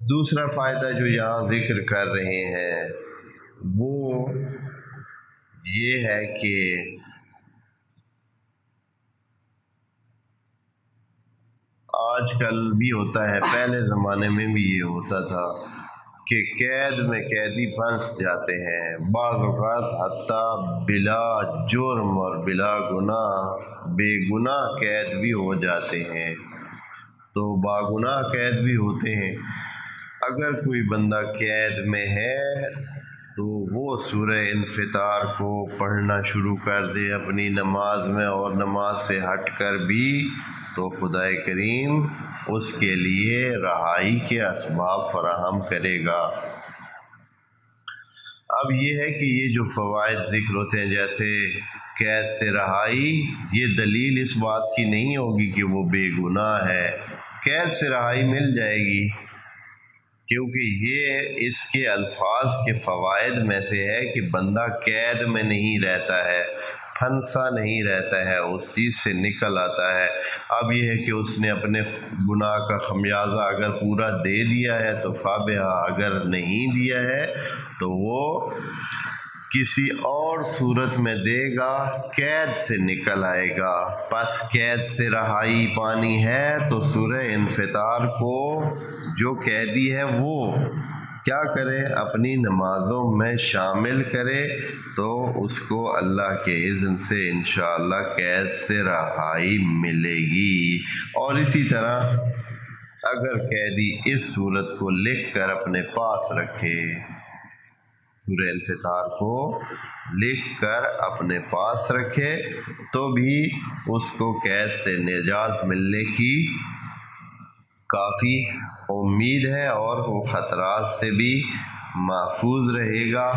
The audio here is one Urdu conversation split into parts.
دوسرا فائدہ جو یہاں ذکر کر رہے ہیں وہ یہ ہے کہ آج کل بھی ہوتا ہے، پہلے زمانے میں بھی یہ ہوتا تھا کہ قید میں قیدی پھنس جاتے ہیں، بعض اوقات حتیٰ بلا جرم اور بلا گناہ بے گناہ قید بھی ہو جاتے ہیں، تو باگناہ قید بھی ہوتے ہیں۔ اگر کوئی بندہ قید میں ہے تو وہ سورہ انفطار کو پڑھنا شروع کر دے اپنی نماز میں، اور نماز سے ہٹ کر بھی، تو خدا کریم اس کے لیے رہائی کے اسباب فراہم کرے گا۔ اب یہ ہے کہ یہ جو فوائد ذکر ہوتے ہیں، جیسے قید سے رہائی، یہ دلیل اس بات کی نہیں ہوگی کہ وہ بے گناہ ہے، قید سے رہائی مل جائے گی، کیونکہ یہ اس کے الفاظ کے فوائد میں سے ہے کہ بندہ قید میں نہیں رہتا ہے، پھنسا نہیں رہتا ہے، اس چیز سے نکل آتا ہے۔ اب یہ ہے کہ اس نے اپنے گناہ کا خمیازہ اگر پورا دے دیا ہے تو فابہا، اگر نہیں دیا ہے تو وہ کسی اور صورت میں دے گا، قید سے نکل آئے گا۔ پس قید سے رہائی پانی ہے تو سورہ انفطار کو جو قیدی ہے وہ کیا کرے، اپنی نمازوں میں شامل کرے، تو اس کو اللہ کے اذن سے انشاءاللہ قید سے رہائی ملے گی۔ اور اسی طرح اگر قیدی اس صورت کو لکھ کر اپنے پاس رکھے، سورہ انفطار کو لکھ کر اپنے پاس رکھے، تو بھی اس کو قید سے نجات ملنے کی کافی امید ہے، اور وہ خطرات سے بھی محفوظ رہے گا۔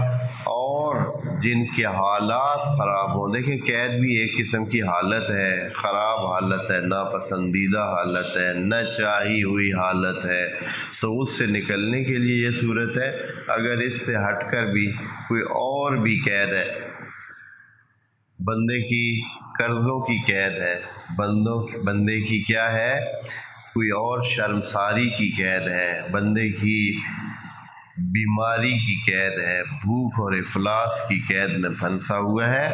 اور جن کے حالات خراب ہوں، دیکھیں قید بھی ایک قسم کی حالت ہے، خراب حالت ہے، ناپسندیدہ حالت ہے، نہ چاہی ہوئی حالت ہے، تو اس سے نکلنے کے لیے یہ صورت ہے۔ اگر اس سے ہٹ کر بھی کوئی اور بھی قید ہے، بندے کی قرضوں کی قید ہے، بندے کی کیا ہے، کوئی اور شرمساری کی قید ہے، بندے کی بیماری کی قید ہے، بھوک اور افلاس کی قید میں پھنسا ہوا ہے،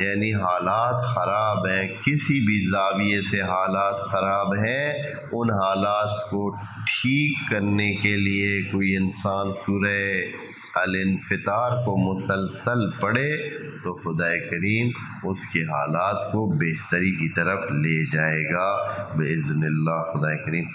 یعنی حالات خراب ہیں، کسی بھی زاویے سے حالات خراب ہیں، ان حالات کو ٹھیک کرنے کے لیے کوئی انسان سورہ الانفطار کو مسلسل پڑھے تو خدا کریم اس کے حالات کو بہتری کی طرف لے جائے گا بإذن اللہ۔ خدا کریم